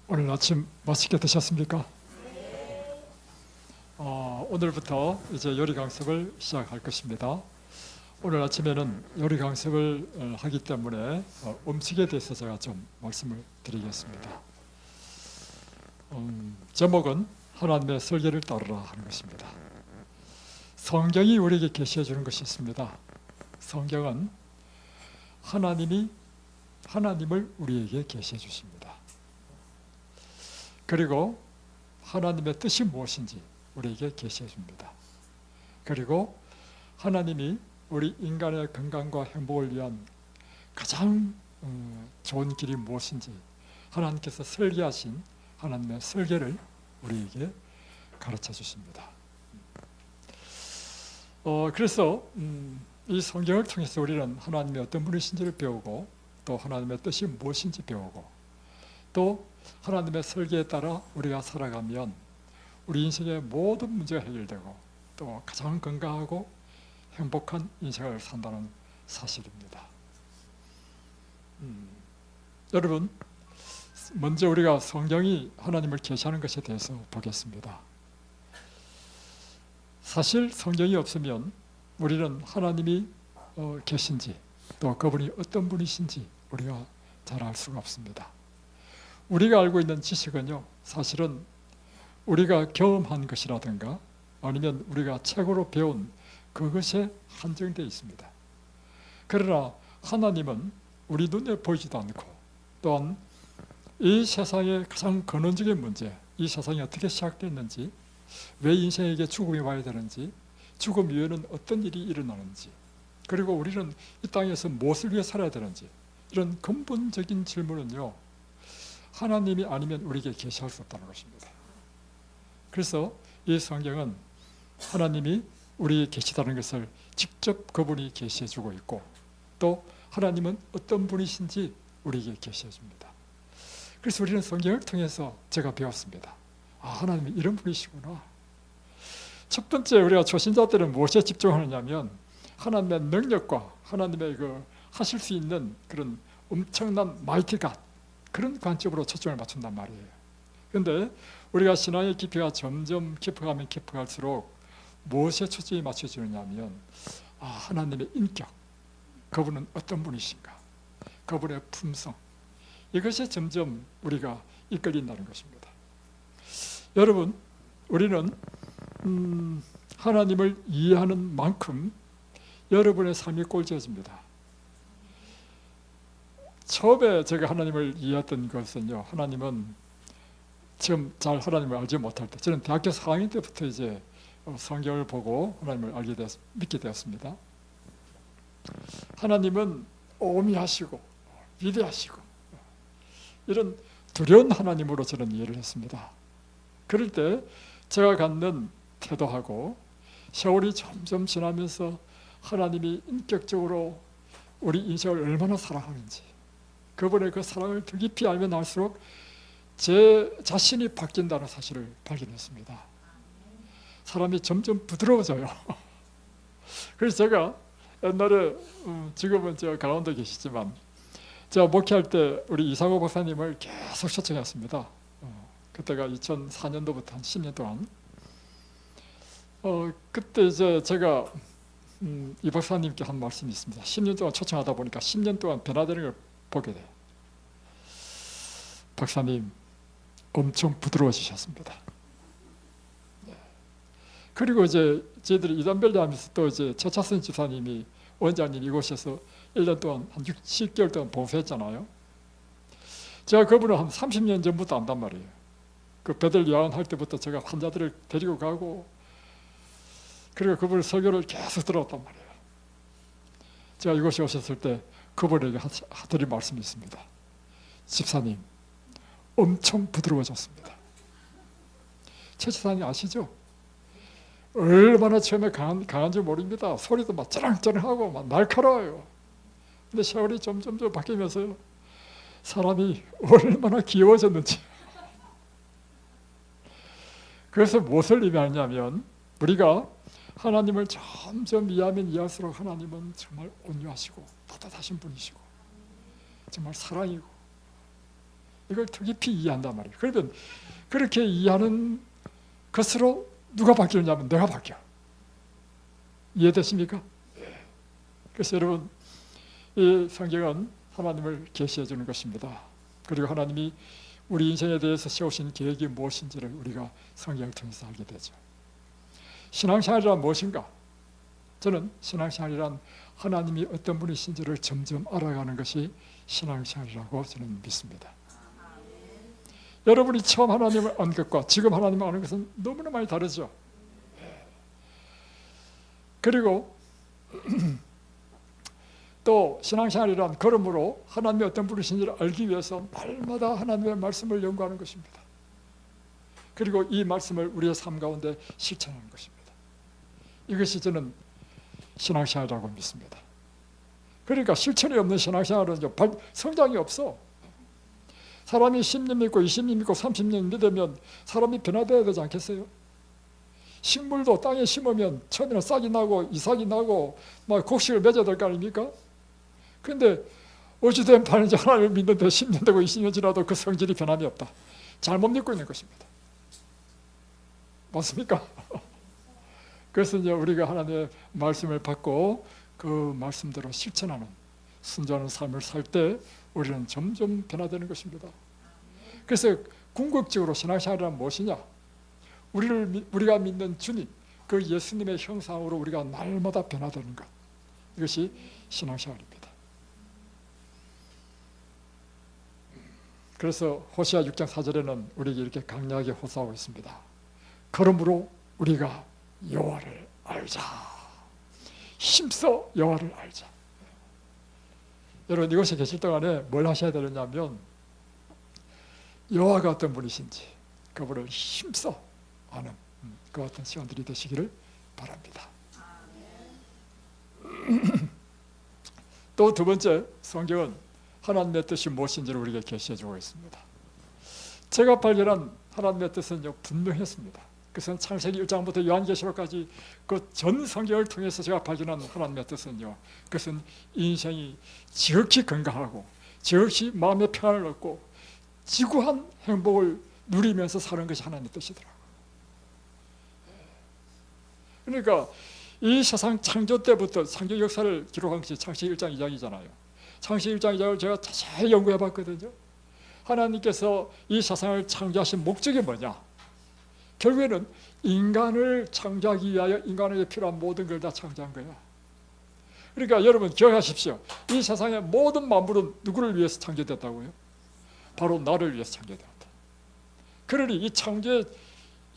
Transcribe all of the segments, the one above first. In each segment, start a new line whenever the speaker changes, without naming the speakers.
오늘 아침 맛있게 드셨습니까? 오늘부터 이제 요리 강습을 시작할 것입니다. 오늘 아침에는 요리 강습을 하기 때문에 음식에 대해서 제가 좀 말씀을 드리겠습니다. 제목은 하나님의 설계를 따르라 하는 것입니다. 성경이 우리에게 계시해 주는 것이 있습니다. 성경은 하나님을 우리에게 계시해 주십니다. 그리고 하나님의 뜻이 무엇인지 우리에게 계시해 줍니다. 그리고 하나님이 우리 인간의 건강과 행복을 위한 가장 좋은 길이 무엇인지 하나님께서 설계하신 하나님의 설계를 우리에게 가르쳐 주십니다. 그래서 이 성경을 통해서 우리는 하나님의 어떤 분이신지를 배우고, 또 하나님의 뜻이 무엇인지 배우고, 또 하나님의 설계에 따라 우리가 살아가면 우리 인생의 모든 문제가 해결되고 또 가장 건강하고 행복한 인생을 산다는 사실입니다. 여러분, 먼저 우리가 성경이 하나님을 계시하는 것에 대해서 보겠습니다. 사실 성경이 없으면 우리는 하나님이 계신지, 또 그분이 어떤 분이신지 우리가 잘 알 수가 없습니다. 우리가 알고 있는 지식은요, 사실은 우리가 경험한 것이라든가 아니면 우리가 책으로 배운 그것에 한정되어 있습니다. 그러나 하나님은 우리 눈에 보이지도 않고, 또한 이 세상의 가장 근원적인 문제, 이 세상이 어떻게 시작됐는지, 왜 인생에게 죽음이 와야 되는지, 죽음 이후에는 어떤 일이 일어나는지, 그리고 우리는 이 땅에서 무엇을 위해 살아야 되는지, 이런 근본적인 질문은요, 하나님이 아니면 우리에게 계시할 수 없다는 것입니다. 그래서 이 성경은 하나님이 우리에게 계시다는 것을 직접 그분이 계시해 주고 있고, 또 하나님은 어떤 분이신지 우리에게 계시해 줍니다. 그래서 우리는 성경을 통해서 제가 배웠습니다. 하나님이 이런 분이시구나. 첫 번째, 우리가 초신자들은 무엇에 집중하느냐면 하나님의 능력과 하나님의 하실 수 있는 그런 엄청난 마이티 갓, 그런 관점으로 초점을 맞춘단 말이에요. 그런데 우리가 신앙의 깊이가 점점 깊어가면 깊어갈수록 무엇에 초점이 맞춰지느냐 하면 하나님의 인격, 그분은 어떤 분이신가, 그분의 품성, 이것이 점점 우리가 이끌린다는 것입니다. 여러분, 우리는 하나님을 이해하는 만큼 여러분의 삶이 꼴지어집니다. 처음에 제가 하나님을 이해했던 것은요, 하나님은 지금 잘 하나님을 알지 못할 때, 저는 대학교 4학년 때부터 이제 성경을 보고 하나님을 믿게 되었습니다. 하나님은 오미하시고 위대하시고 이런 두려운 하나님으로 저는 이해를 했습니다. 그럴 때 제가 갖는 태도하고 세월이 점점 지나면서 하나님이 인격적으로 우리 인생을 얼마나 사랑하는지, 그분의 그 사랑을 더 깊이 알면 알수록 제 자신이 바뀐다는 사실을 발견했습니다. 사람이 점점 부드러워져요. 그래서 제가 옛날에, 지금은 저 강원도에 계시지만 제가 목회할 때 우리 이상호 박사님을 계속 초청했습니다. 그때가 2004년도부터 한 10년 동안. 그때 이제 제가 이 박사님께 한 말씀이 있습니다. 10년 동안 초청하다 보니까 10년 동안 변화되는 걸 보게 돼요. 박사님, 엄청 부드러워지셨습니다. 그리고 이제 저희들이 이단별대 하면서 또 이제 최차선 집사님이 원장님 이곳에서 1년 동안 한 10개월 동안 봉사했잖아요. 제가 그분을 한 30년 전부터 안단 말이에요. 그 배들 야원할 때부터 제가 환자들을 데리고 가고, 그리고 그분의 설교를 계속 들어왔단 말이에요. 제가 이곳에 오셨을 때 그분에게 하드린 말씀이 있습니다. 집사님, 엄청 부드러워졌습니다. 최 집사님 아시죠? 얼마나 처음에 강한지 모릅니다. 소리도 막 쩌랑쩌랑하고 막 날카로워요. 근데 세월이 점점 바뀌면서요, 사람이 얼마나 귀여워졌는지. 그래서 무엇을 의미하냐면, 우리가 하나님을 점점 이해하면 이해할수록 하나님은 정말 온유하시고 따뜻하신 분이시고 정말 사랑이고 이걸 더 깊이 이해한단 말이에요. 그러면 그렇게 이해하는 것으로 누가 바뀌느냐면 내가 바뀌어. 이해되십니까? 그래서 여러분, 이 성경은 하나님을 계시해 주는 것입니다. 그리고 하나님이 우리 인생에 대해서 세우신 계획이 무엇인지를 우리가 성경을 통해서 알게 되죠. 신앙생활이란 무엇인가? 저는 신앙생활이란 하나님이 어떤 분이신지를 점점 알아가는 것이 신앙생활이라고 저는 믿습니다. 여러분이 처음 하나님을 안 것과 지금 하나님을 아는 것은 너무나 많이 다르죠. 그리고 또 신앙생활이란 걸음으로 하나님이 어떤 분이신지를 알기 위해서 날마다 하나님의 말씀을 연구하는 것입니다. 그리고 이 말씀을 우리의 삶 가운데 실천하는 것입니다. 이것이 저는 신앙생활이라고 믿습니다. 그러니까 실천이 없는 신앙생활은 성장이 없어. 사람이 10년 믿고 20년 믿고 30년 믿으면 사람이 변화되어야 되지 않겠어요? 식물도 땅에 심으면 처음에는 싹이 나고 이삭이 나고 막 곡식을 맺어야 될 거 아닙니까? 근데 어찌된 바는지 하나님을 믿는데 10년 되고 20년 지나도 그 성질이 변함이 없다. 잘못 믿고 있는 것입니다. 맞습니까? 그래서 이제 우리가 하나님의 말씀을 받고 그 말씀대로 실천하는 순종하는 삶을 살 때 우리는 점점 변화되는 것입니다. 그래서 궁극적으로 신앙생활이란 무엇이냐? 우리가 믿는 주님, 그 예수님의 형상으로 우리가 날마다 변화되는 것, 이것이 신앙생활입니다. 그래서 호시아 6장 4절에는 우리에게 이렇게 강력하게 호소하고 있습니다. 그러므로 우리가 여호와를 알자. 힘써 여호와를 알자. 여러분, 이곳에 계실 동안에 뭘 하셔야 되느냐면 여호와가 어떤 분이신지 그분을 힘써 아는 그 같은 시간들이 되시기를 바랍니다. 또 두 번째, 성경은 하나님의 뜻이 무엇인지를 우리에게 계시해주고 있습니다. 제가 발견한 하나님의 뜻은 분명했습니다. 그것은 창세기 1장부터 요한계시록까지 그 전 성경을 통해서 제가 발견한 하나님의 뜻은요, 그것은 인생이 지극히 건강하고 지극히 마음의 평안을 얻고 지구한 행복을 누리면서 사는 것이 하나님의 뜻이더라고요. 그러니까 이 세상 창조 때부터 창조 역사를 기록한 것이 창세기 1장 2장이잖아요. 창세기 1장 2장을 제가 자세히 연구해 봤거든요. 하나님께서 이 세상을 창조하신 목적이 뭐냐? 결국에는 인간을 창조하기 위하여 인간에게 필요한 모든 걸 다 창조한 거야. 그러니까 여러분 기억하십시오. 이 세상의 모든 만물은 누구를 위해서 창조됐다고요? 바로 나를 위해서 창조되었다. 그러니 이 창조의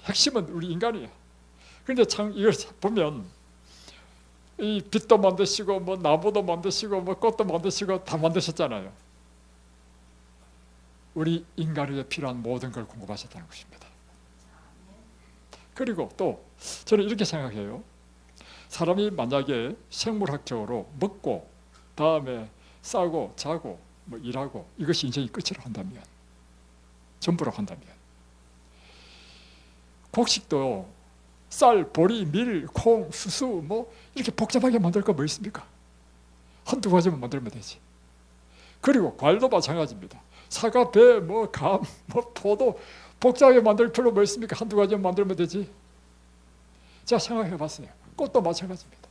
핵심은 우리 인간이야. 그런데 이걸 보면 이 빛도 만드시고 뭐 나무도 만드시고 뭐 꽃도 만드시고 다 만드셨잖아요. 우리 인간에게 필요한 모든 걸 공급하셨다는 것입니다. 그리고 또 저는 이렇게 생각해요. 사람이 만약에 생물학적으로 먹고 다음에 싸고 자고 뭐 일하고 이것이 인생이 끝이라 한다면, 전부라 한다면, 곡식도 쌀, 보리, 밀, 콩, 수수 뭐 이렇게 복잡하게 만들 거 뭐 있습니까? 한두 가지만 만들면 되지. 그리고 과일도 마찬가지입니다. 사과, 배, 뭐 감, 뭐 포도 복잡하게 만들 필요 뭐 있습니까? 한두 가지만 만들면 되지. 제가 생각해 봤어요. 꽃도 마찬가지입니다.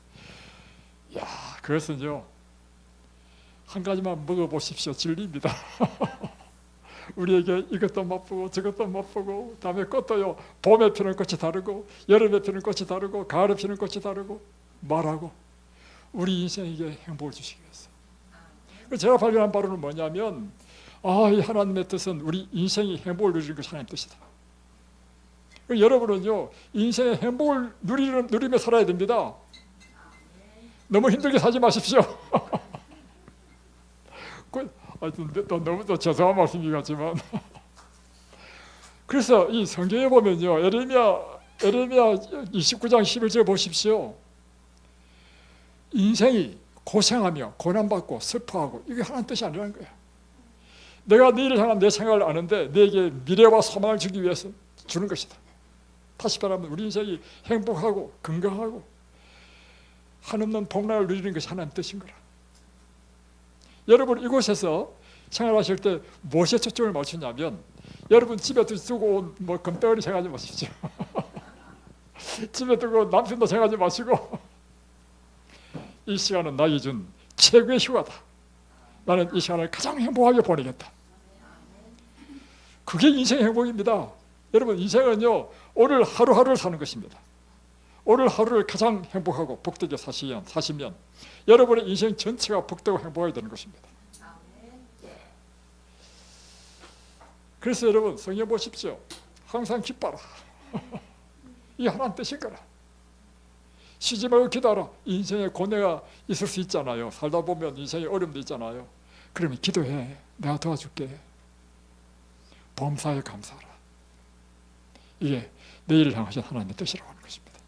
야, 그것은요, 한 가지만 먹어보십시오. 진리입니다. 우리에게 이것도 맛보고 저것도 맛보고, 다음에 꽃도요, 봄에 피는 꽃이 다르고 여름에 피는 꽃이 다르고 가을에 피는 꽃이 다르고 말하고 우리 인생에게 행복을 주시기 위해서. 제가 발견한 바로는 뭐냐면, 이 하나님의 뜻은 우리 인생이 행복을 누리는 것이 하나님의 뜻이다. 여러분은요, 인생의 행복을 누리며 살아야 됩니다. 너무 힘들게 살지 마십시오. 너무 죄송한 말씀이 같지만 그래서 이 성경에 보면요, 에레미야 29장 11절 보십시오. 인생이 고생하며 고난받고 슬퍼하고 이게 하나님 뜻이 아니라는 거야. 내가 너희를 향한 내 생각을 아는데 너에게 미래와 소망을 주기 위해서 주는 것이다. 다시 말하면 우리 인생이 행복하고 건강하고 한없는 복락을 누리는 것이 하나님 뜻인 거라. 여러분, 이곳에서 생활하실 때 무엇에 초점을 맞추냐면 여러분 집에 두고 온 뭐 금덩어리 생각하지 마십시오. 집에 두고 남편도 생각하지 마시고 이 시간은 나에게 준 최고의 휴가다. 나는 이 시간을 가장 행복하게 보내겠다. 그게 인생의 행복입니다. 여러분 인생은요 오늘 하루하루를 사는 것입니다. 오늘 하루를 가장 행복하고 복되게 사시면 여러분의 인생 전체가 복되고 행복하게 되는 것입니다. 그래서 여러분 성경 보십시오. 항상 기뻐라. 이게 하나님 뜻인 거라. 쉬지 말고 기도하라. 인생에 고뇌가 있을 수 있잖아요. 살다 보면 인생에 어려움도 있잖아요. 그러면 기도해. 내가 도와줄게. 범사에 감사하라. 이게 내일을 향하신 하나님의 뜻이라고 하는 것입니다.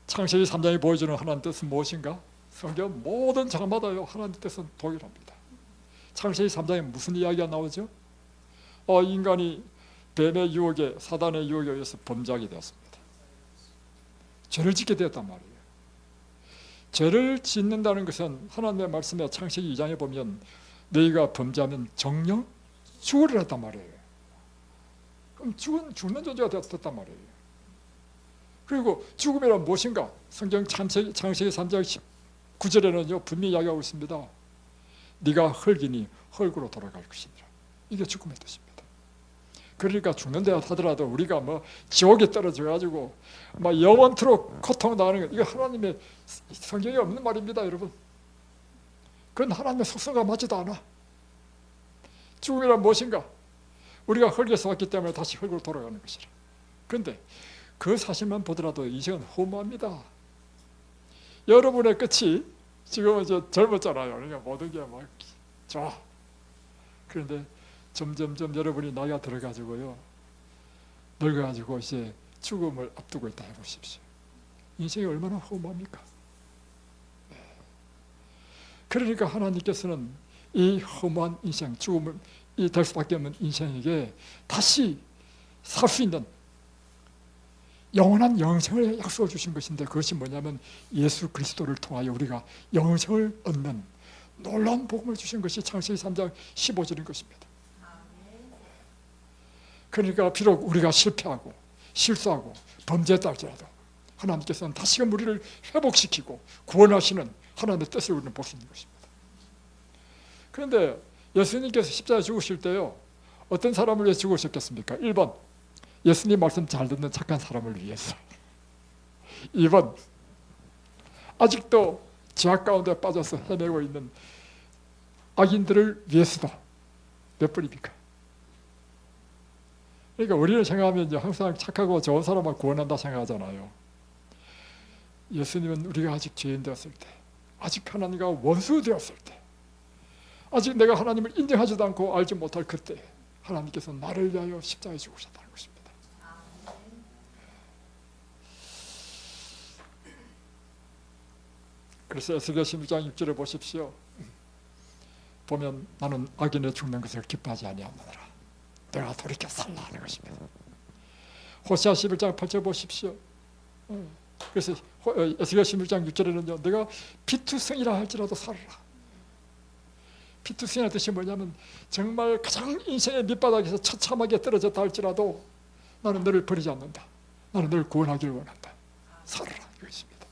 창세기 3장이 보여주는 하나님의 뜻은 무엇인가? 성경 모든 장마다요 하나님의 뜻은 동일합니다. 창세기 3장에 무슨 이야기가 나오죠? 인간이 뱀의 유혹에 사단의 유혹에 의해서 범죄하게 되었습니다. 죄를 짓게 되었단 말이에요. 죄를 짓는다는 것은 하나님의 말씀에 창세기 2장에 보면 너희가 범죄하면 정령 죽으리라 했단 말이에요. 그럼 죽는 존재가 되었단 말이에요. 그리고 죽음이란 무엇인가? 성경 창세기 3장 19절에는요 분명히 이야기하고 있습니다. 네가 흙이니 흙으로 돌아갈 것이니라. 이게 죽음의 뜻입니다. 그러니까 죽는다 하더라도 우리가 뭐 지옥에 떨어져 가지고 막 영원토록 고통당하는 것, 이거 하나님의 성경에 없는 말입니다, 여러분. 그건 하나님의 속성과 맞지도 않아. 죽음이란 무엇인가? 우리가 흙에서 왔기 때문에 다시 흙으로 돌아가는 것이라. 그런데 그 사실만 보더라도 인생은 허무합니다. 여러분의 끝이 지금은 젊었잖아요. 그러니까 모든 게 막 좋아. 그런데 점점점 여러분이 나이가 들어가지고요, 늙어가지고 이제 죽음을 앞두고 있다 해보십시오. 인생이 얼마나 허무합니까? 그러니까 하나님께서는 이 허무한 인생, 죽음을 될 수밖에 없는 인생에게 다시 살 수 있는 영원한 영생을 약속을 주신 것인데, 그것이 뭐냐면 예수 그리스도를 통하여 우리가 영생을 얻는 놀라운 복음을 주신 것이 창세기 3장 15절인 것입니다. 그러니까 비록 우리가 실패하고 실수하고 범죄했다 할지라도 하나님께서는 다시금 우리를 회복시키고 구원하시는 하나님의 뜻을 우리는 볼 수 있는 것입니다. 그런데 예수님께서 십자가에 죽으실 때요, 어떤 사람을 위해 죽으셨겠습니까? 1번 예수님 말씀 잘 듣는 착한 사람을 위해서. 2번 아직도 죄악 가운데 빠져서 헤매고 있는 악인들을 위해서다. 몇 번입니까? 그러니까 우리를 생각하면 항상 착하고 좋은 사람만 구원한다 생각하잖아요. 예수님은 우리가 아직 죄인 되었을 때, 아직 하나님과 원수 되었을 때, 아직 내가 하나님을 인정하지도 않고 알지 못할 그때 하나님께서 나를 위하여 십자가에 죽으셨다는 것입니다. 그래서 에스겔서 16장 6절에 보십시오. 보면 나는 악인의 죽는 것을 기뻐하지 아니하노라. 내가 돌이켜 살라 하는 것입니다. 호세아 11장 8절 보십시오. 그래서 에스겔 16장 6절에는요, 내가 피투성이라 할지라도 살아라. 피투성이라는 뜻이 뭐냐면 정말 가장 인생의 밑바닥에서 처참하게 떨어졌다 할지라도 나는 너를 버리지 않는다. 나는 너를 구원하기를 원한다. 살아라 이것입니다.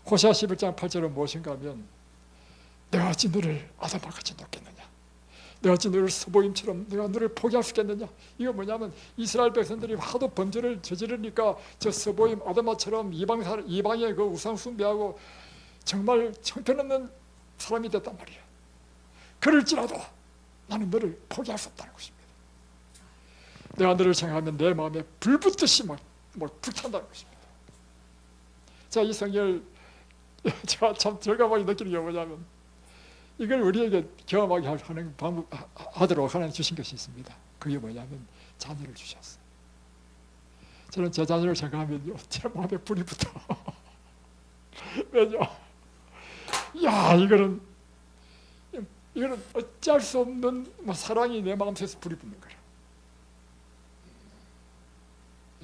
호세아 11장 8절은 무엇인가 하면 내가 어찌 너를 아담과 같이 놓겠느냐, 내가 어찌 너를 스보임처럼 내가 너를 포기할 수 있겠느냐. 이거 뭐냐면 이스라엘 백성들이 하도 범죄를 저지르니까 저 스보임 아담아처럼 이방의 그 우상 숭배하고 정말 형편없는 사람이 됐단 말이야. 그럴지라도 나는 너를 포기할 수 없다는 것입니다. 내가 너를 생각하면 내 마음에 불붙듯이 막 불탄다는 것입니다. 자, 이 성경을 제가 참 절감하게 느끼는 게 뭐냐면 이걸 우리에게 경험하게 하는 방법 하도록 하나님 주신 것이 있습니다. 그게 뭐냐면 자녀를 주셨어요. 저는 제 자녀를 생각하면요, 제 마음에 불이 붙어. 왜냐? 야, 이거는 어찌할 수 없는 사랑이 내 마음속에서 불이 붙는 거라.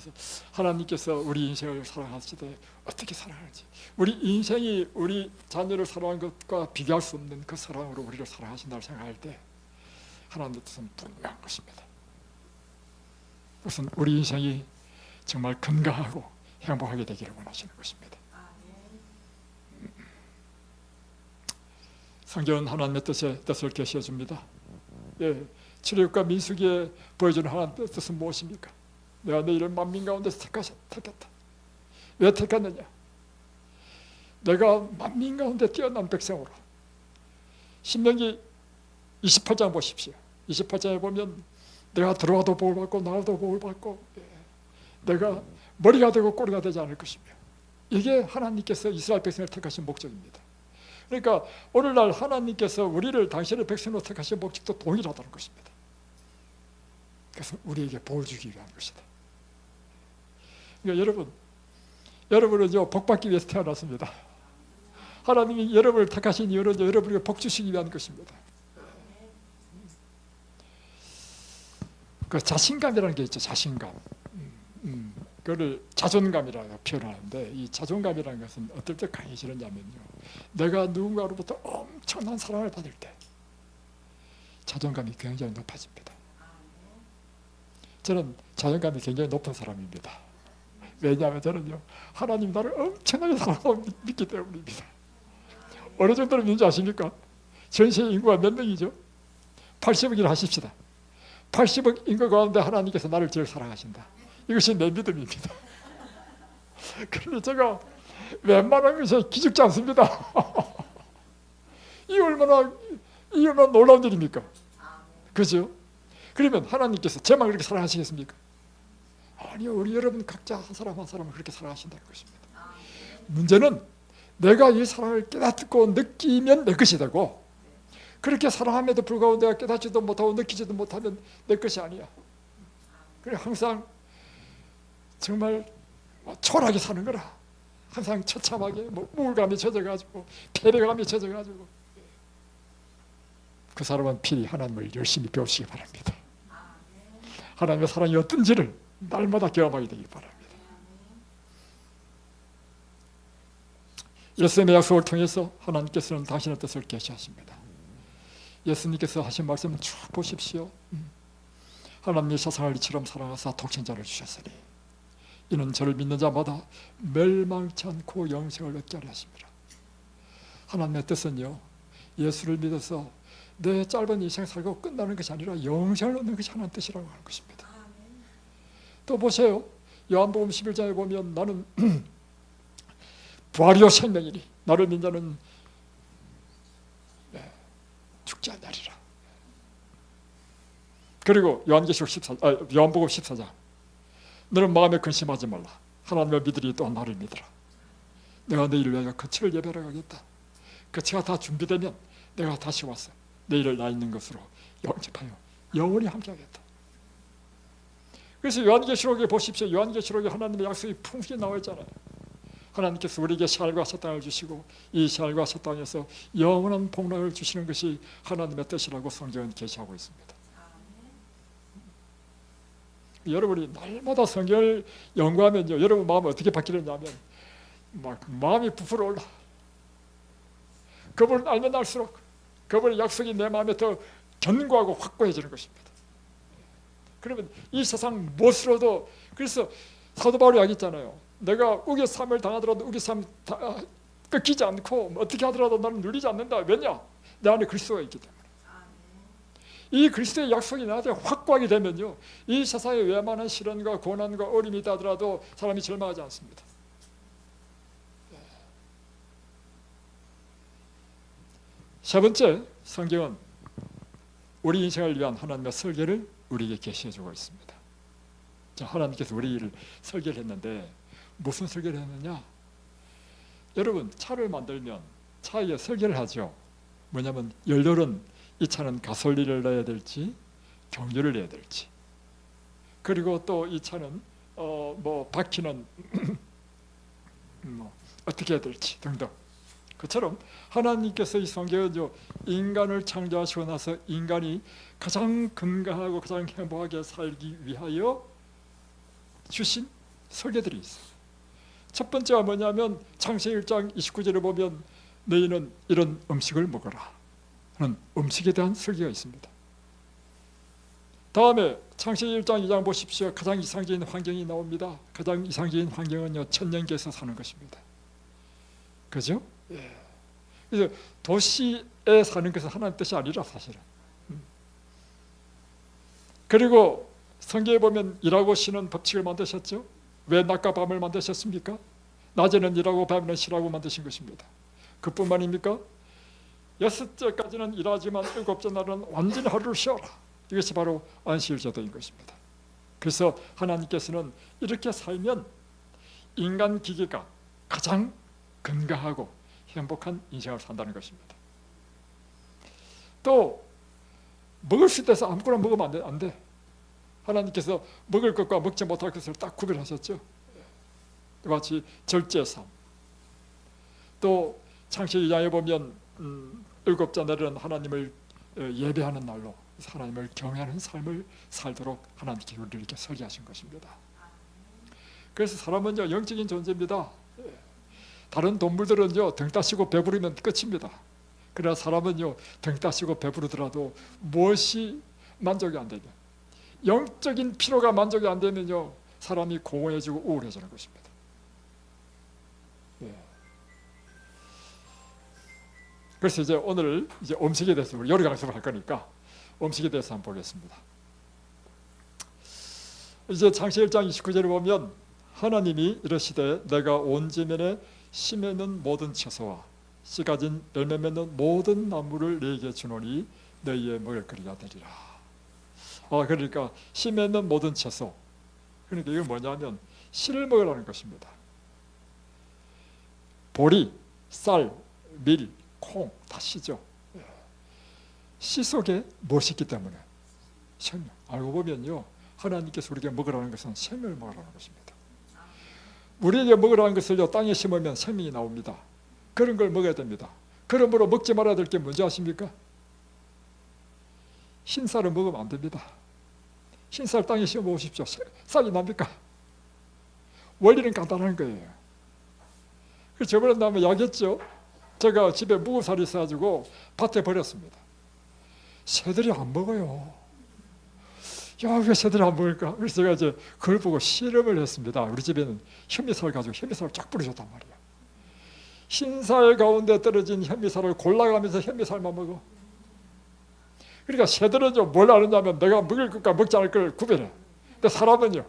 그래서 하나님께서 우리 인생을 사랑하시되 어떻게 사랑하는지, 우리 인생이 우리 자녀를 사랑하는 것과 비교할 수 없는 그 사랑으로 우리를 사랑하신다고 생각할 때 하나님의 뜻은 분명한 것입니다. 그것은 우리 인생이 정말 건강하고 행복하게 되기를 원하시는 것입니다. 성경은 하나님의 뜻을 계시해 줍니다. 예, 출애굽과 민수기에 보여주는 하나님의 뜻은 무엇입니까? 내가 너희를 만민 가운데서 택했다. 왜 택했느냐? 내가 만민 가운데 뛰어난 백성으로. 신명기 28장 보십시오. 28장에 보면 내가 들어와도 복을 받고 나와도 복을 받고, 내가 머리가 되고 꼬리가 되지 않을 것이며, 이게 하나님께서 이스라엘 백성을 택하신 목적입니다. 그러니까 오늘날 하나님께서 우리를 당신의 백성으로 택하신 목적도 동일하다는 것입니다. 그래서 우리에게 복을 주기 위한 것이다. 그러니까 여러분은요, 복받기 위해서 태어났습니다. 하나님이 여러분을 택하신 이유는 여러분에게 복 주시기 위한 것입니다. 그 자신감이라는 게 있죠. 자신감. 그걸 자존감이라고 표현하는데, 이 자존감이라는 것은 어떨 때 강해지느냐면요, 내가 누군가로부터 엄청난 사랑을 받을 때 자존감이 굉장히 높아집니다. 저는 자존감이 굉장히 높은 사람입니다. 왜냐하면 저는요, 하나님 나를 엄청나게 사랑하고 믿기 때문입니다. 어느 정도로 믿는지 아십니까? 전세 인구가 몇 명이죠? 80억이라 하십시다. 80억 인구 가운데 하나님께서 나를 제일 사랑하신다. 이것이 내 믿음입니다. 그런데 제가 웬만한 것에 기죽지 않습니다. 이 얼마나 놀라운 일입니까? 그죠? 그러면 하나님께서 저만 그렇게 사랑하시겠습니까? 아니요, 우리 여러분 각자 한 사람 한 사람을 그렇게 사랑하신다는 것입니다. 문제는 내가 이 사랑을 깨닫고 느끼면 내 것이 되고, 그렇게 사랑함에도 불구하고 내가 깨닫지도 못하고 느끼지도 못하면 내 것이 아니야. 그래, 항상 정말 초라하게 사는 거라. 항상 처참하게 우울감에 젖어가지고 패배감에 젖어가지고, 그 사람은 필히 하나님을 열심히 배우시기 바랍니다. 하나님의 사랑이 어떤지를 날마다 경험하게 되기 바랍니다. 예수님의 약속을 통해서 하나님께서는 당신의 뜻을 계시하십니다. 예수님께서 하신 말씀을 쭉 보십시오. 하나님의 세상을 이처럼 사랑하사 독생자를 주셨으니 이는 저를 믿는 자마다 멸망치 않고 영생을 얻게 하려 하십니다. 하나님의 뜻은요, 예수를 믿어서 내 짧은 인생 살고 끝나는 것이 아니라 영생을 얻는 것이 하나님의 뜻이라고 하는 것입니다. 또 보세요. 요한복음 11장에 보면 나는 부활이요 생명이니 나를 믿는 자는 죽지 않으리라. 그리고 요한복음 14장 너는 마음에 근심하지 말라. 하나님을 믿으리 또한 나를 믿으라. 내가 너희를 위하여 거처를 예배하러 가겠다. 거처가 다 준비되면 내가 다시 와서 너희를 나 있는 것으로 영접하여 영원히 함께하겠다. 그래서 요한계시록에 보십시오. 요한계시록에 하나님의 약속이 풍성히 나와 있잖아요. 하나님께서 우리에게 새 땅을 주시고 이 새 땅에서 영원한 복락을 주시는 것이 하나님의 뜻이라고 성경은 계시하고 있습니다. 여러분이 날마다 성경을 연구하면요, 여러분 마음이 어떻게 바뀌느냐면 막 마음이 부풀어 올라. 그분을 알면 알수록 그분의 약속이 내 마음에 더 견고하고 확고해지는 것입니다. 그러면 이 세상 무엇으로도, 그래서 사도 바울이 얘기했잖아요. 내가 우겨쌈을 당하더라도 우겨쌈 꺾이지 않고 어떻게 하더라도 나는 눌리지 않는다. 왜냐? 내 안에 그리스도가 있기 때문에. 이 그리스도의 약속이 나한테 확고하게 되면요, 이 세상에 웬만한 시련과 고난과 어려움이 있다 하더라도 사람이 절망하지 않습니다. 세 번째, 성경은 우리 인생을 위한 하나님의 설계를 우리에게 계시해주고 있습니다. 자, 하나님께서 우리를 설계를 했는데 무슨 설계를 했느냐? 여러분, 차를 만들면 차에 설계를 하죠. 뭐냐면 연료는 이 차는 가솔린을 넣어야 될지 경유를 넣어야 될지, 그리고 또 이 차는 바퀴는 어떻게 해야 될지 등등. 그처럼 하나님께서 이 성경은요, 인간을 창조하시고 나서 인간이 가장 건강하고 가장 행복하게 살기 위하여 주신 설계들이 있어요. 첫 번째가 뭐냐면 창세기 1장 29절에 보면 너희는 이런 음식을 먹어라 하는 음식에 대한 설계가 있습니다. 다음에 창세기 1장 2장 보십시오. 가장 이상적인 환경이 나옵니다. 가장 이상적인 환경은요, 천년계에서 사는 것입니다. 그죠? 예. 그래서 도시에 사는 것은 하나님 뜻이 아니라 사실은. 그리고 성경에 보면 일하고 쉬는 법칙을 만드셨죠. 왜 낮과 밤을 만드셨습니까? 낮에는 일하고 밤에는 쉬라고 만드신 것입니다. 그뿐만입니까? 6절까지는 일하지만 7째 날은 완전히 하루를 쉬어라. 이것이 바로 안식일 제도인 것입니다. 그래서 하나님께서는 이렇게 살면 인간 기계가 가장 건강하고 행복한 인생을 산다는 것입니다. 또 먹을 수 있어서 아무거나 먹으면 안 돼. 하나님께서 먹을 것과 먹지 못할 것을 딱 구별하셨죠. 같이 절제삼. 또 창세기 2장에 보면 7째 날은 하나님을 예배하는 날로 하나님을 경외하는 삶을 살도록 하나님께 우리를 이렇게 설계하신 것입니다. 그래서 사람은요, 영적인 존재입니다. 다른 동물들은요, 등 따시고 배부르면 끝입니다. 그러나 사람은요, 등 따시고 배부르더라도 무엇이 만족이 안 되면, 영적인 피로가 만족이 안 되면요, 사람이 공허해지고 우울해지는 것입니다. 그래서 이제 오늘 이제 음식에 대해서 우리 요리 강습을 할 거니까 음식에 대해서 한번 보겠습니다. 이제 창세기 1장 29절에 보면 하나님이 이르시되 내가 온 지면에 씨 맺는 모든 채소와 씨 가진 열매 맺는 모든 나무를 너희에게 주노니 너희의 먹을 거리가 되리라. 그러니까 씨 맺는 모든 채소, 그러니까 이건 뭐냐면 씨를 먹으라는 것입니다. 보리, 쌀, 밀, 콩 다 씨죠. 씨 속에 무엇이 있기 때문에? 생명. 알고 보면요, 하나님께서 우리에게 먹으라는 것은 생명을 먹으라는 것입니다. 우리에게 먹으라는 것을요, 땅에 심으면 생명이 나옵니다. 그런 걸 먹어야 됩니다. 그러므로 먹지 말아야 될 게 뭔지 아십니까? 흰쌀을 먹으면 안 됩니다. 흰쌀 땅에 심어 보십시오. 쌀이 납니까? 원리는 간단한 거예요. 그래서 저번에 나면 약했죠. 제가 집에 묵은 쌀이 있어가지고 밭에 버렸습니다. 새들이 안 먹어요. 야, 왜 새들이 안 먹을까? 그래서 제가 이제 그걸 보고 실험을 했습니다. 우리 집에는 현미쌀 가지고 현미쌀을 쫙 뿌려줬단 말이에요. 흰쌀 가운데 떨어진 현미쌀을 골라가면서 현미쌀만 먹어. 그러니까 새들은요, 뭘 아느냐면 내가 먹을 것과 먹지 않을 걸 구별해. 근데 사람은요,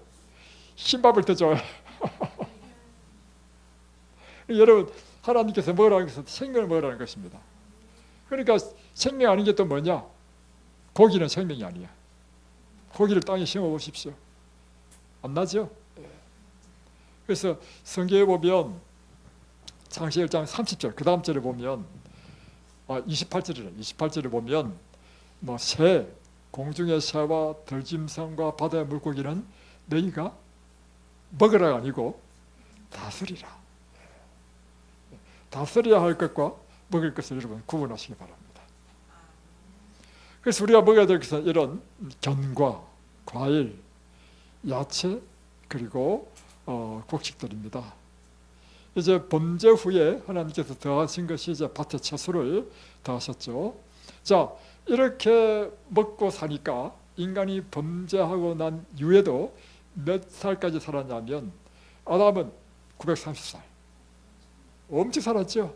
흰밥을 더 좋아해. 여러분, 하나님께서 먹으라는 것은 생명을 먹으라는 것입니다. 그러니까 생명 아닌 게 또 뭐냐? 고기는 생명이 아니야. 고기를 땅에 심어 보십시오. 안 나죠? 그래서 성경에 보면 창세기 1장 30절, 그 다음 절에 보면 28절이래. 28절에 보면 뭐 새, 공중의 새와 들짐승과 바다의 물고기는 너희가 먹으라가 아니고 다스리라. 다스려야 할 것과 먹을 것을 여러분 구분하시기 바랍니다. 그래서 우리가 먹어야 될 것은 이런 견과, 과일, 야채, 그리고 곡식들입니다. 이제 범죄 후에 하나님께서 더하신 것이 이제 밭의 채소를 더하셨죠. 자, 이렇게 먹고 사니까 인간이 범죄하고 난 이후에도 몇 살까지 살았냐면 아담은 930살. 엄청 살았죠.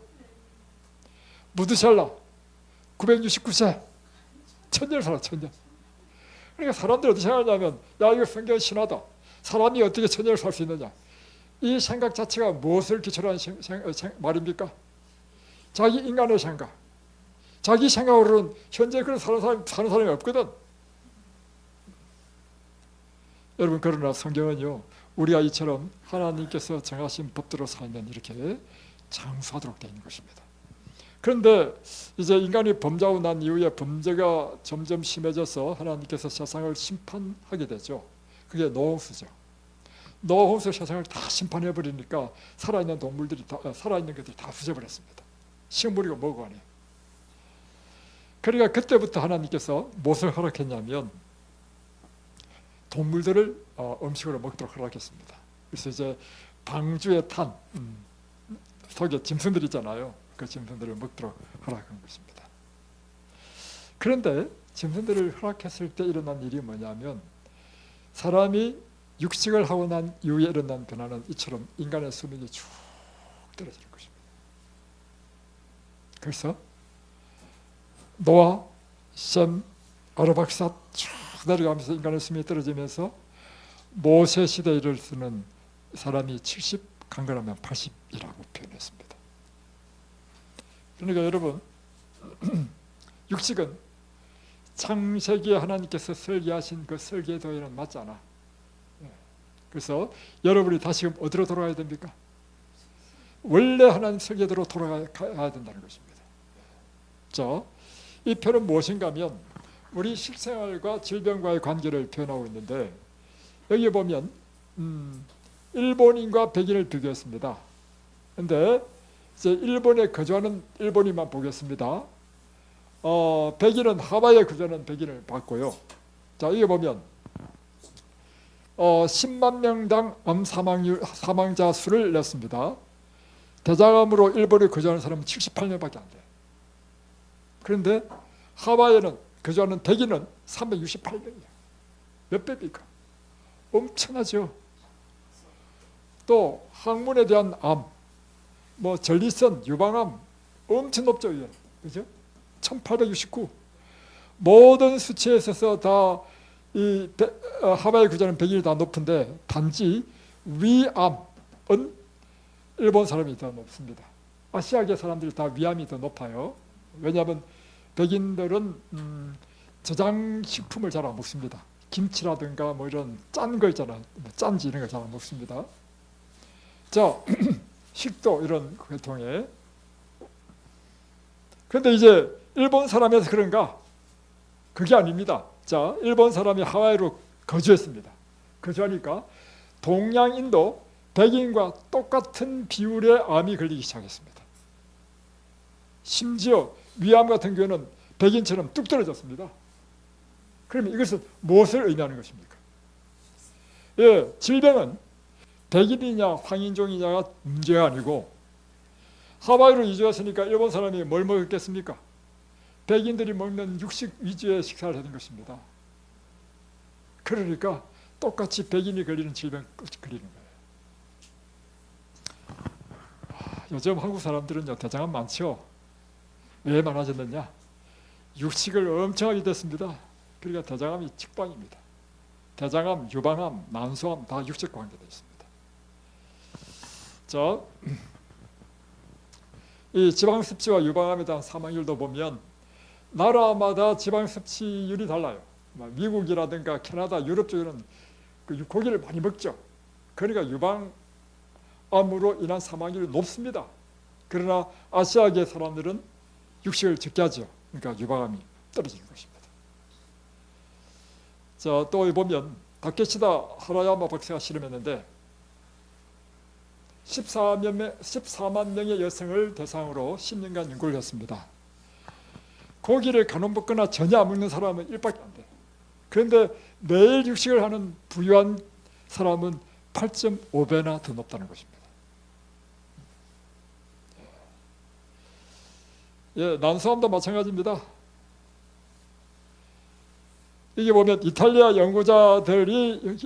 무드샬라 969세. 1000년 살았, 1000년. 그러니까 사람들이 어떻게 생각하냐면, 야, 이거 성경 신화다. 사람이 어떻게 1000년을 살 수 있느냐. 이 생각 자체가 무엇을 기초로 한 말입니까? 자기 인간의 생각. 자기 생각으로는 현재 그런 사는 사람이 없거든. 여러분, 그러나 성경은요, 우리가 이처럼 하나님께서 정하신 법대로 살면 이렇게 장수하도록 되어 있는 것입니다. 그런데 이제 인간이 범죄하고 난 이후에 범죄가 점점 심해져서 하나님께서 세상을 심판하게 되죠. 그게 노아후죠. 노아후에서 세상을 다 심판해버리니까 살아있는 동물들이 살아있는 것들이 다 부져버렸습니다. 식물이고 뭐고 하네. 그러니까 그때부터 하나님께서 무엇을 허락했냐면 동물들을 음식으로 먹도록 허락했습니다. 그래서 이제 방주에 탄 속에 짐승들 있잖아요. 그 짐승들을 먹도록 허락한 것입니다. 그런데 짐승들을 허락했을 때 일어난 일이 뭐냐면 사람이 육식을 하고 난 이후에 일어난 변화는 이처럼 인간의 수명이 쭉 떨어지는 것입니다. 그래서 노아, 셈, 아르박삿 쭉 내려가면서 인간의 수명이 떨어지면서 모세 시대에 이르러서는 사람이 70, 강건하면 80이라고 표현했습니다. 그러니까 여러분, 육식은 창세기에 하나님께서 설계하신 그 설계도에는 맞지 않아. 그래서 여러분이 다시금 어디로 돌아가야 됩니까? 원래 하나님 설계대로 돌아가야 된다는 것입니다. 자, 이 표는 무엇인가 하면 우리 식생활과 질병과의 관계를 표현하고 있는데 여기 보면 일본인과 백인을 비교했습니다. 그런데 이제 일본에 거주하는 일본인만 보겠습니다. 백인은 하와이에 거주하는 백인을 봤고요. 자, 여기 보면 10만 명당 암 사망자 수를 냈습니다. 대장암으로 일본에 거주하는 사람은 78명밖에 안 돼요. 그런데 하와이에는 거주하는 백인은 368명이에요. 몇 배입니까? 엄청나죠. 또 항문에 대한 암, 뭐 전리선, 유방암 엄청 높죠. 그죠? 1869. 모든 수치에 있어서 다 이 하와이 거주하는 백인이 다 높은데 단지 위암은 일본 사람이 더 높습니다. 아시아계 사람들이 다 위암이 더 높아요. 왜냐하면 백인들은 저장식품을 잘 안 먹습니다. 김치라든가 뭐 이런 짠 거 있잖아요. 짠지 이런 거 잘 안 먹습니다. 자, 식도 이런 계통에. 그런데 이제 일본 사람에서 그런가? 그게 아닙니다. 자, 일본 사람이 하와이로 거주했습니다. 거주하니까 동양인도 백인과 똑같은 비율의 암이 걸리기 시작했습니다. 심지어 위암 같은 경우는 백인처럼 뚝 떨어졌습니다. 그러면 이것은 무엇을 의미하는 것입니까? 예, 질병은 백인이냐 황인종이냐가 문제가 아니고 하와이로 이주했으니까 일본 사람이 뭘 먹었겠습니까? 백인들이 먹는 육식 위주의 식사를 하는 것입니다. 그러니까 똑같이 백인이 걸리는 질병 걸리는 거예요. 요즘 한국 사람들은요 대장암 많죠. 왜 많아졌느냐? 육식을 엄청 하게 됐습니다. 그러니까 대장암이 직방입니다. 대장암, 유방암, 난소암 다 육식 관계되어 있습니다. 자, 이 지방 섭취와 유방암에 대한 사망률도 보면 나라마다 지방 섭취율이 달라요. 미국이라든가 캐나다, 유럽 쪽에는 그 고기를 많이 먹죠. 그러니까 유방암으로 인한 사망률이 높습니다. 그러나 아시아계 사람들은 육식을 적게 하죠. 그러니까 유방암이 떨어지는 것입니다. 자, 또 보면 다케시다 하라야마 박사가 실험했는데 14만 명의 여성을 대상으로 10년간 연구를 했습니다. 고기를 간혹 먹거나 전혀 안 먹는 사람은 1밖에 안 돼요. 그런데 매일 육식을 하는 부유한 사람은 8.5배나 더 높다는 것입니다. 예, 난소암도 마찬가지입니다. 이게 보면 이탈리아 연구자들이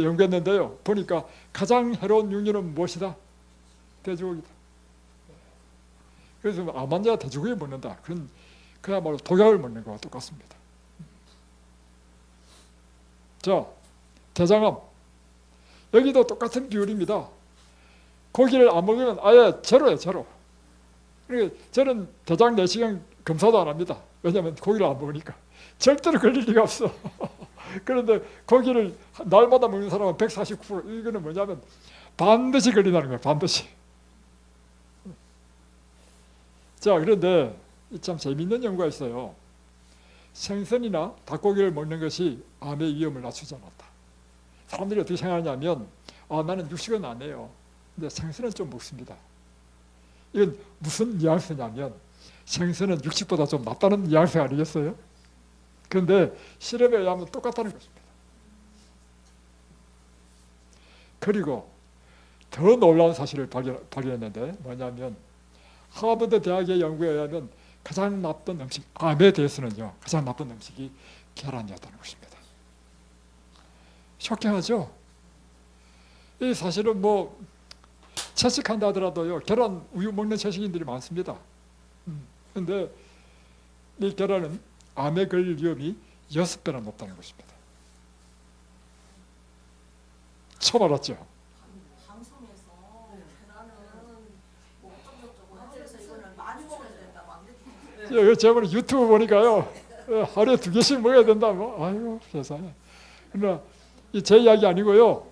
연구했는데요. 보니까 가장 해로운 육류는 무엇이다? 돼지고기다. 그래서 암 환자가 돼지고기 먹는다. 그건 그야말로 독약을 먹는 것과 똑같습니다. 자, 대장암. 여기도 똑같은 비율입니다. 고기를 안 먹으면 아예 제로예요, 제로. 그러니까 저는 대장 내시경 검사도 안 합니다. 왜냐하면 고기를 안 먹으니까. 절대로 걸릴 리가 없어. 그런데 고기를 날마다 먹는 사람은 149%. 이거는 뭐냐면 반드시 걸린다는 거예요. 반드시. 자, 그런데 참 재미있는 연구가 있어요. 생선이나 닭고기를 먹는 것이 암의 위험을 낮추지 않았다. 사람들이 어떻게 생각하냐면 나는 육식은 안 해요. 근데 생선은 좀 먹습니다. 이건 무슨 뉘앙스냐면 생선은 육식보다 좀 낫다는 뉘앙스 아니겠어요? 그런데 실험에 의하면 똑같다는 것입니다. 그리고 더 놀라운 사실을 발견했는데 뭐냐면 하버드 대학의 연구에 의하면 가장 나쁜 음식, 암에 대해서는요, 가장 나쁜 음식이 계란이었다는 것입니다. 쇼킹하죠? 이 사실은 뭐 채식한다 하더라도요, 계란, 우유 먹는 채식인들이 많습니다. 그런데 이 계란은 암에 걸릴 위험이 6배나 높다는 것입니다. 처음 알았죠?
방송에서 계란은 뭐 어쩌고저쩌고 하면서 이거는 많이 먹어야 된다 막 이렇게.
제가 유튜브 보니까요, 하루에 2개씩 먹어야 된다. 뭐, 아유 세상에. 그러나 제 이야기 아니고요,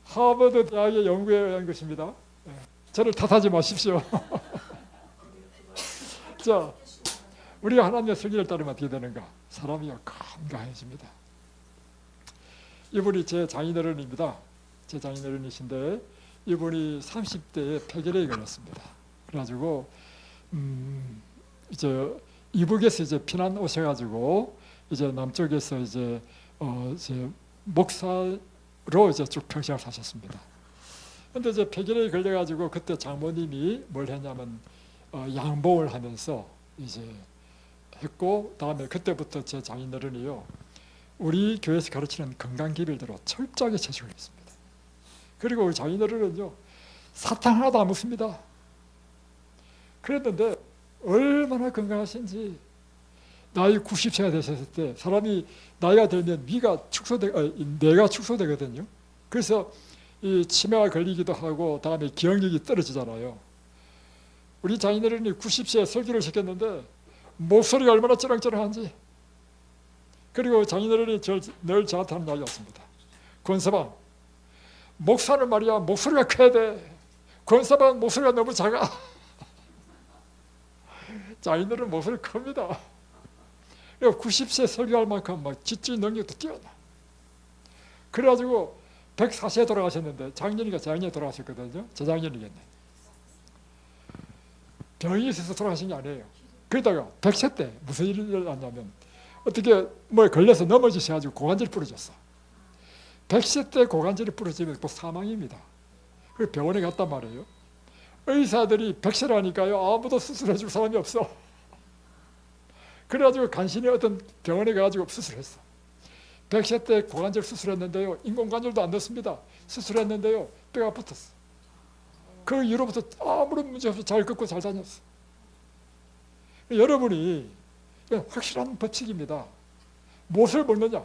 하버드 대학의 연구에 의한 것입니다. 저를 탓하지 마십시오. 자, 우리가 하나님의 설계를 따르면 어떻게 되는가? 사람이 건강해집니다. 이분이 제 장인어른입니다. 제 장인어른이신데 이분이 30대에 폐결핵이 걸렸습니다. 그래가지고 이제 이북에서 이제 피난 오셔가지고 이제 남쪽에서 이제 목사로 이제 쭉 평생을 사셨습니다. 근데 이제 폐결핵이 걸려가지고 그때 장모님이 뭘 했냐면 양봉을 하면서 이제 했고, 다음에 그때부터 제 장인어른이요, 우리 교회에서 가르치는 건강기별대로 철저하게 채식을 했습니다. 그리고 우리 장인어른은요, 사탕 하나도 안 먹습니다. 그랬는데 얼마나 건강하신지. 나이 90세가 되셨을 때, 사람이 나이가 들면 뇌가 축소되거든요. 그래서 이 치매가 걸리기도 하고 다음에 기억력이 떨어지잖아요. 우리 장인어른이 90세에 설교를 시켰는데 목소리가 얼마나 쩌렁쩌렁한지. 그리고 장인어른이 늘 저한테 하는 이야기였습니다. 권서방, 목사는 말이야 목소리가 커야 돼. 권서방 목소리가 너무 작아. 장인어른 목소리 큽니다. 90세 설교할 만큼 막 지적 능력도 뛰어나. 그래가지고 104세에 돌아가셨는데, 작년이가 재작년에 돌아가셨거든요. 재작년이겠네. 병이 있어서 돌아가신 게 아니에요. 그러다가 100세 때 무슨 일이 일어났냐면, 어떻게 뭐 걸려서 넘어지셔가지고 고관절이 부러졌어. 100세 때 고관절이 부러지면 또 사망입니다. 그래서 병원에 갔단 말이에요. 의사들이 100세라니까요, 아무도 수술해 줄 사람이 없어. 그래가지고 간신히 어떤 병원에 가가지고 수술했어. 100세 때 고관절 수술했는데요, 인공관절도 안 넣습니다. 수술했는데요, 뼈가 붙었어. 그 이후로부터 아무런 문제 없이 잘 걷고 잘 다녔어. 여러분이 확실한 법칙입니다. 무엇을 먹느냐?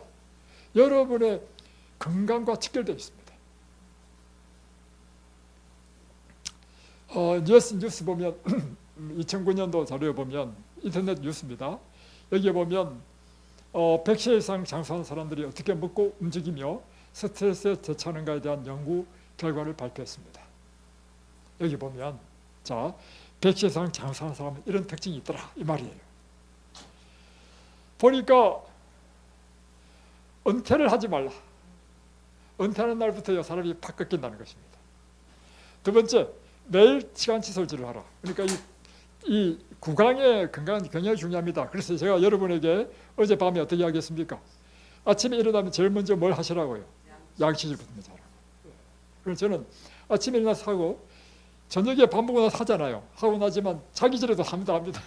여러분의 건강과 직결되어 있습니다. 뉴스 보면 2009년도 자료에 보면, 인터넷 뉴스입니다. 여기에 보면 100세 이상 장수하는 사람들이 어떻게 먹고 움직이며 스트레스에 대처하는가에 대한 연구 결과를 발표했습니다. 여기 보면, 자, 100세 이상 장수하는 사람은 이런 특징이 있더라, 이 말이에요. 보니까 은퇴를 하지 말라. 은퇴하는 날부터 사람이 팍 꺾인다는 것입니다. 두 번째, 매일 시간치솔질을 하라. 그러니까 이 구강의 건강은 굉장히 중요합니다. 그래서 제가 여러분에게 어젯밤에 어떻게 하겠습니까? 아침에 일어나면 제일 먼저 뭘 하시라고요? 양치질부터 먼저 하라고. 그래서 저는 아침에 일어나서 하고, 저녁에 밥 먹고 나서 하잖아요. 하고 나지만 자기 전에도 합니다.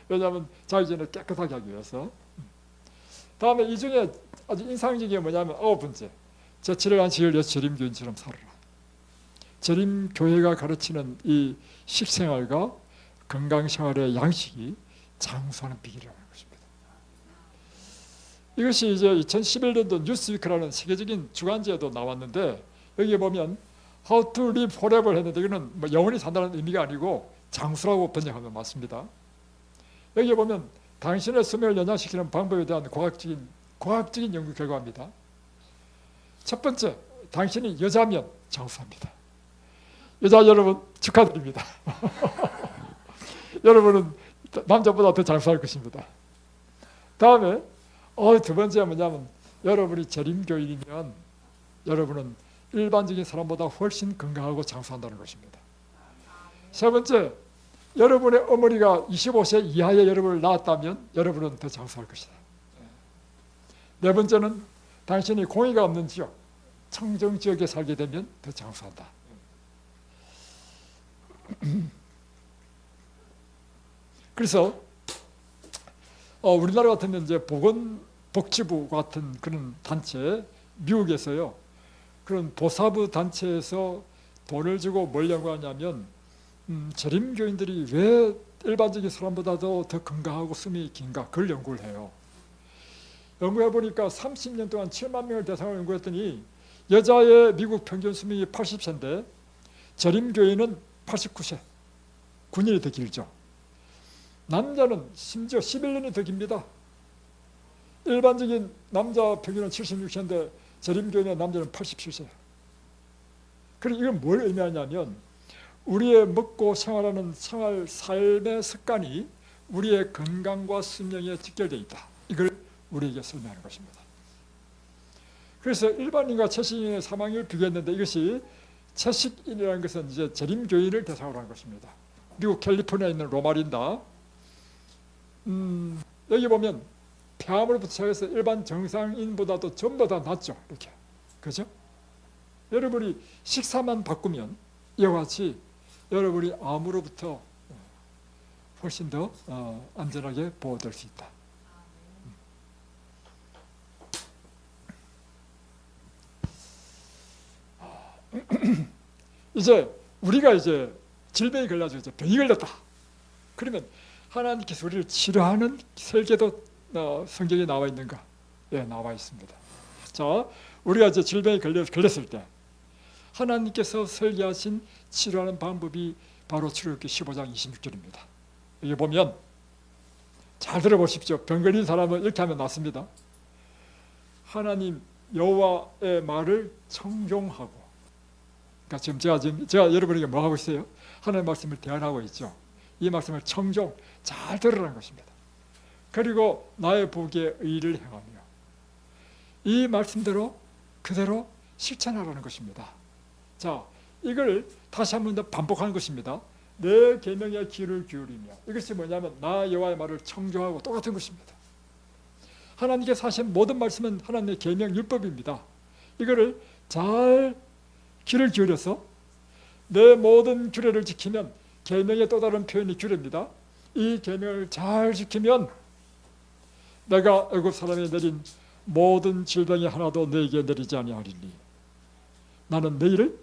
왜냐하면 자기 전에 깨끗하게 하기 위해서. 다음에 이 중에 아주 인상적인 게 뭐냐면 9번째, 제7일 안식일 예수 절임교인처럼 살아라. 절임교회가 가르치는 이 식생활과 건강생활의 양식이 장수하는 비결이라는 것입니다. 이것이 이제 2011년도 뉴스위크라는 세계적인 주간지에도 나왔는데, 여기에 보면 How to live forever 했는데, 이거는 뭐 영원히 산다는 의미가 아니고 장수라고 번역하면 맞습니다. 여기에 보면 당신의 수명을 연장시키는 방법에 대한 과학적인 연구 결과입니다. 첫 번째, 당신이 여자면 장수합니다. 여자 여러분 축하드립니다. 여러분은 남자보다 더 장수할 것입니다. 다음에 두 번째가 뭐냐면, 여러분이 절임교인이면 여러분은 일반적인 사람보다 훨씬 건강하고 장수한다는 것입니다. 세 번째, 여러분의 어머니가 25세 이하의 여러분을 낳았다면 여러분은 더 장수할 것이다. 네 번째는 당신이 공의가 없는 지역, 청정 지역에 살게 되면 더 장수한다. 그래서 우리나라 같으면 이제 보건복지부 같은 그런 단체, 미국에서요, 그런 보사부 단체에서 돈을 주고 뭘 연구하냐면 재림교인들이 왜 일반적인 사람보다도 더 건강하고 숨이 긴가, 그걸 연구를 해요. 연구해 보니까 30년 동안 7만 명을 대상으로 연구했더니 여자의 미국 평균 수명이 80세인데 재림교인은 89세, 9년이 더 길죠. 남자는 심지어 11년이 더 깁니다. 일반적인 남자 평균은 76세인데 재림교인의 남자는 87세. 그리고 이건 뭘 의미하냐면 우리의 먹고 생활하는 삶의 습관이 우리의 건강과 수명에 직결되어 있다. 이걸 우리에게 설명하는 것입니다. 그래서 일반인과 채식인의 사망률을 비교했는데 이것이 채식인이라는 것은 이제 재림교인을 대상으로 한 것입니다. 미국 캘리포니아에 있는 로마린다. 여기 보면 폐암으로부터 시작해서 일반 정상인보다도 전부 다 낫죠. 이렇게. 그죠? 여러분이 식사만 바꾸면 이와 같이 여러분이 암으로부터 훨씬 더 안전하게 보호될 수 있다. 이제 우리가 이제 질병이 걸려서 이제 병이 걸렸다. 그러면 하나님께서 우리를 치료하는 설계도 성경에 나와 있는가? 예, 나와 있습니다. 자, 우리가 이제 질병이 걸렸을 때 하나님께서 설계하신 치료하는 방법이 바로 출애굽기 15장 26절입니다. 여기 보면 잘 들어보십시오. 병 걸린 사람은 이렇게 하면 낫습니다. 하나님 여호와의 말을 청종하고, 그러니까 지금 제가 여러분에게 뭐 하고 있어요? 하나님의 말씀을 대언하고 있죠. 이 말씀을 청종, 잘 들으라는 것입니다. 그리고 나의 보기에 의를 행하며 이 말씀대로 그대로 실천하라는 것입니다. 자, 이걸 다시 한 번 더 반복하는 것입니다. 내 계명에 귀를 기울이며, 이것이 뭐냐면 나 여호와의 말을 청종하고 똑같은 것입니다. 하나님께서 하신 모든 말씀은 하나님의 계명 율법입니다. 이거를 잘 귀를 기울여서 내 모든 규례를 지키면, 계명의 또 다른 표현이 규례입니다. 이 계명을 잘 지키면 내가 애굽 사람이 내린 모든 질병이 하나도 너에게 내리지 아니하리니 나는 너희를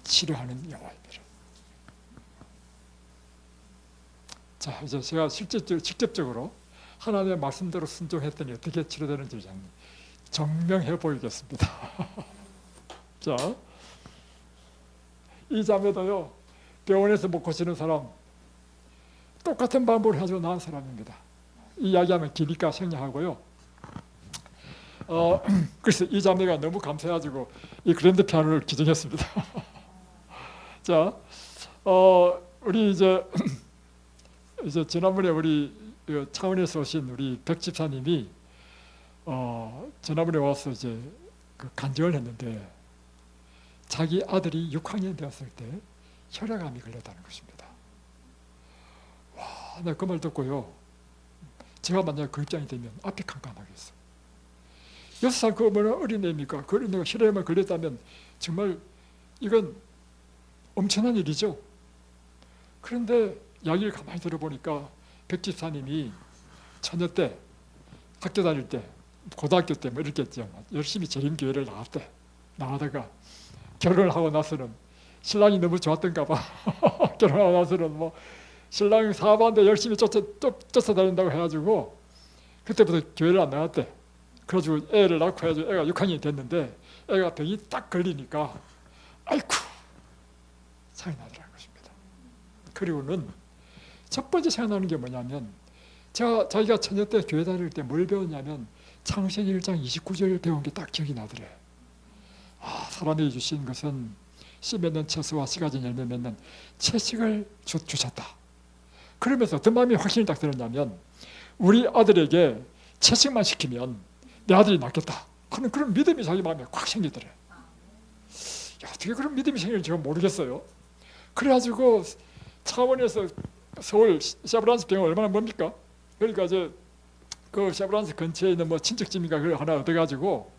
치료하는 여호와이니라. 자, 이제 제가 직접적으로 하나님의 말씀대로 순종했더니 어떻게 치료되는지 정명해 보이겠습니다. 자, 이 자매도요, 병원에서 못 고치는 사람 똑같은 방법을 해가지고 나은 사람입니다. 이 이야기하면 기니까 생략하고요. 그래서 이 자매가 너무 감사해가지고 이 그랜드 피아노를 기증했습니다. 자, 우리 이제 지난번에 우리 차원에서 오신 우리 백 집사님이 지난번에 와서 이제 그 간증을 했는데 자기 아들이 6학년 되었을 때 혈액암이 걸렸다는 것입니다. 와, 내가 그 말 듣고요, 제가 만약에 그 입장이 되면 앞이 깜깜하겠어. 6살 그 얼마나 어린애입니까? 그 어린애가 혈액암에 걸렸다면 정말 이건 엄청난 일이죠. 그런데 이야기를 가만히 들어보니까 백 집사님이 처녀 때, 학교 다닐 때, 고등학교 때 뭐 이랬겠죠. 열심히 재림교회를 나가다가 결혼을 하고 나서는 신랑이 너무 좋았던가 봐. 결혼하고 나서는 뭐 신랑 사업하는데 열심히 쫓아다닌다고 해가지고 그때부터 교회를 안 나갔대. 그래가지고 애를 낳고 해가지고 애가 6학년이 됐는데 애가 병이 딱 걸리니까 아이쿠 생각나더라는 것입니다. 그리고는 첫 번째 생각나는 게 뭐냐면 자기가 처녀 때 교회 다닐 때 뭘 배웠냐면 창세기 1장 29절 배운 게 딱 기억이 나더래. 사람에게 주신 것은 씨 맺는 채소와 씨 가진 열매 맺는 채식을 주셨다. 그러면서 어떤 마음이 확신이 딱 들었냐면 우리 아들에게 채식만 시키면 내 아들이 낫겠다 하는 그런 믿음이 자기 마음에 꽉 생기더래. 어떻게 그런 믿음이 생길지 제가 모르겠어요. 그래가지고 차원에서 서울 샤브란스 병원 얼마나 멉니까? 그러니까 이제 그 샤브란스 근처에 있는 뭐 친척집인가 그걸 하나 얻어가지고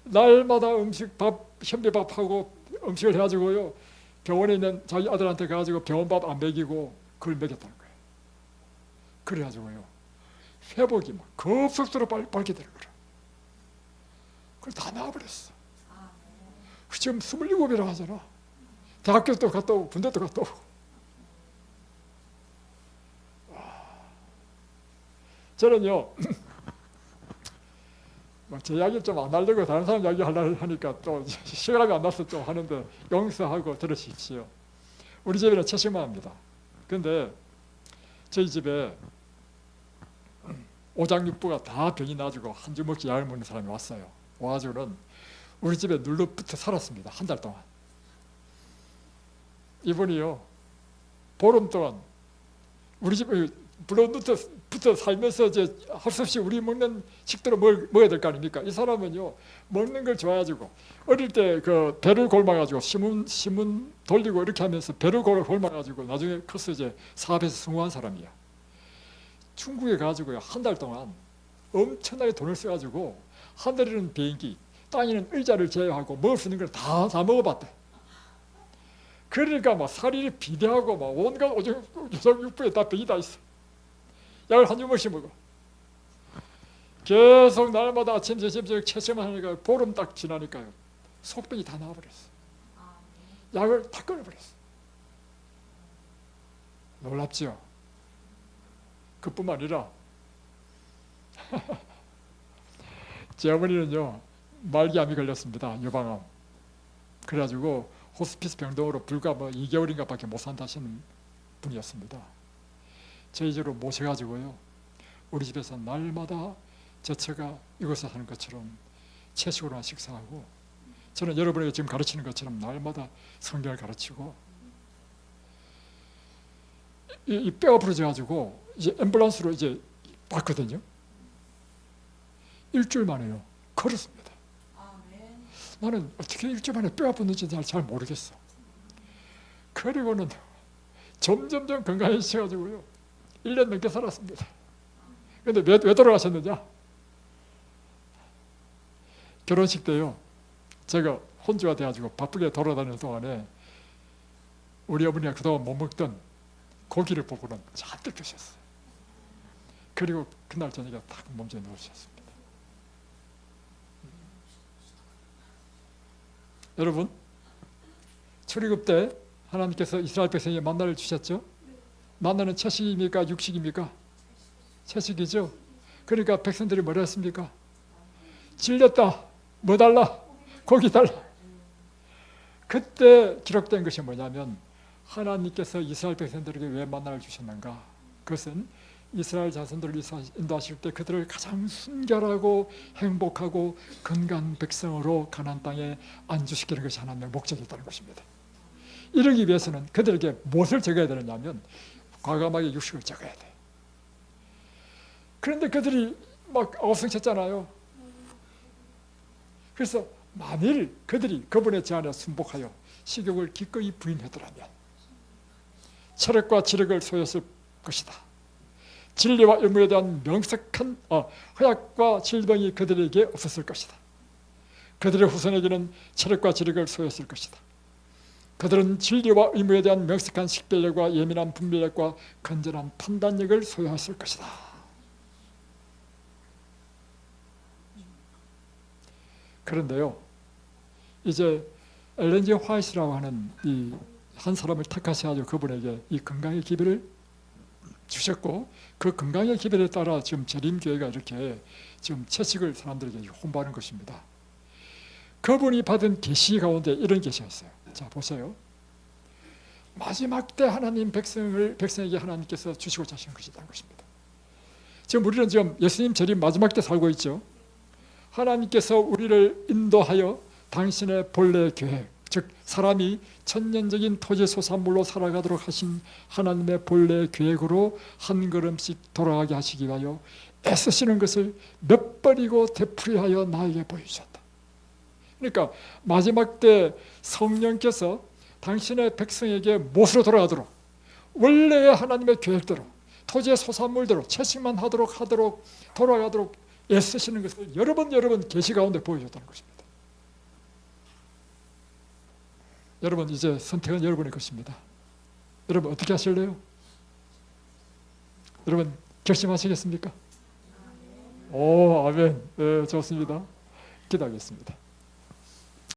날마다 현미밥하고 음식을 해가지고요, 병원에 있는 자기 아들한테 가가지고 병원밥 안 먹이고 그걸 먹였다는 거예요. 그래가지고요, 회복이 막 급속도로 빨게 되는 거라. 그걸 다 나와버렸어. 지금 27이라고 하잖아. 대학교도 갔다 오고 군대도 갔다 오고. 저는요, 제 이야기 좀 안 하려고 다른 사람 이야기 하려고 하니까 또 시간이 안 나서 좀 하는데 용서하고 들으십시오. 우리 집에는 채식만 합니다. 근데 저희 집에 오장육부가 다 병이 나가지고 한 주먹씩 약을 먹는 사람이 왔어요. 와가지고는 우리 집에 눌러붙어 살았습니다. 한 달 동안. 이분이요, 보름 동안 우리 집에 붙어 살면서 이제 할 수 없이 우리 먹는 식대로 먹어야 될 거 아닙니까? 이 사람은요, 먹는 걸 좋아가지고 어릴 때 그 배를 골마가지고 신문 돌리고 이렇게 하면서 배를 골마가지고 나중에 커서 이제 사업에서 성공한 사람이야. 중국에 가지고요, 한 달 동안 엄청나게 돈을 써가지고 하늘에는 비행기, 땅에는 의자를 제외하고 먹을 수 있는 걸 다 먹어봤대. 그러니까 막 살이 비대하고 막 온갖 오장육부에 다 병이 다 있어. 약을 한 주먹씩 먹어. 계속 날마다 아침 저녁 채식만 하니까 보름 딱 지나니까요, 속병이 다 나와버렸어. 약을 다 끊어버렸어. 놀랍죠? 그뿐만 아니라 제 어머니는요, 말기암이 걸렸습니다. 유방암. 그래가지고 호스피스 병동으로 불과 2개월인가 밖에 못 산다 하시는 분이었습니다. 저희 집으로 모셔가지고요, 우리 집에서 날마다 제처가 이곳에 하는 것처럼 채식으로만 식사하고, 저는 여러분에게 지금 가르치는 것처럼 날마다 성경을 가르치고, 이 뼈가 부러져가지고 이제 앰뷸런스로 이제 왔거든요. 일주일 만에요, 걸었습니다. 나는 어떻게 일주일 만에 뼈가 붙는지 잘 모르겠어. 그리고는 점점점 건강해지셔가지고요, 1년 넘게 살았습니다. 근데 왜 돌아가셨느냐? 결혼식 때요, 제가 혼주가 돼가지고 바쁘게 돌아다니는 동안에 우리 어머니가 그동안 못 먹던 고기를 보고는 잔뜩 드셨어요. 그리고 그날 저녁에 딱 몸집에 누우셨습니다. 여러분, 출애굽 때 하나님께서 이스라엘 백성에게 만나를 주셨죠? 만나는 채식입니까? 육식입니까? 채식이죠. 그러니까 백성들이 뭐라 했습니까? 질렸다. 뭐 달라? 고기 달라. 그때 기록된 것이 뭐냐면, 하나님께서 이스라엘 백성들에게 왜 만나를 주셨는가? 그것은 이스라엘 자손들을 인도하실 때 그들을 가장 순결하고 행복하고 건강한 백성으로 가나안 땅에 안주시키는 것이 하나님의 목적이었다는 것입니다. 이러기 위해서는 그들에게 무엇을 적어야 되느냐면, 과감하게 육식을 적어야 돼. 그런데 그들이 막 아우성쳤잖아요. 그래서 만일 그들이 그분의 제안에 순복하여 식욕을 기꺼이 부인하더라면 철학과 지력을 소유했을 것이다. 진리와 의무에 대한 명석한 허약과 질병이 그들에게 없었을 것이다. 그들의 후손에게는 철학과 지력을 소유했을 것이다. 그들은 진리와 의무에 대한 명석한 식별력과 예민한 분별력과 건전한 판단력을 소유했을 것이다. 그런데요, 이제 엘렌 G. 화이트라고 하는 이 한 사람을 택하셔가지고 그분에게 이 건강의 기별을 주셨고, 그 건강의 기별에 따라 지금 재림교회가 이렇게 지금 채식을 사람들에게 홍보하는 것입니다. 그분이 받은 계시 가운데 이런 계시였어요. 자, 보세요. 마지막 때 하나님 백성에게 하나님께서 주시고자 하신 것이라는 것입니다. 지금 우리는 지금 예수님 재림 마지막 때 살고 있죠. 하나님께서 우리를 인도하여 당신의 본래 계획, 즉 사람이 천년적인 토지소산물로 살아가도록 하신 하나님의 본래 계획으로 한 걸음씩 돌아가게 하시기 위하여 애쓰시는 것을 몇 번이고 되풀이하여 나에게 보여주셨다. 그러니까 마지막 때 성령께서 당신의 백성에게 못으로 돌아가도록, 원래의 하나님의 계획대로 토지의 소산물대로 채식만 하도록 돌아가도록 애쓰시는 것을 여러 번 계시 가운데 보여줬다는 것입니다. 여러분 이제 선택은 여러분의 것입니다. 여러분 어떻게 하실래요? 여러분 결심하시겠습니까? 오, 아멘. 네, 좋습니다. 기도하겠습니다.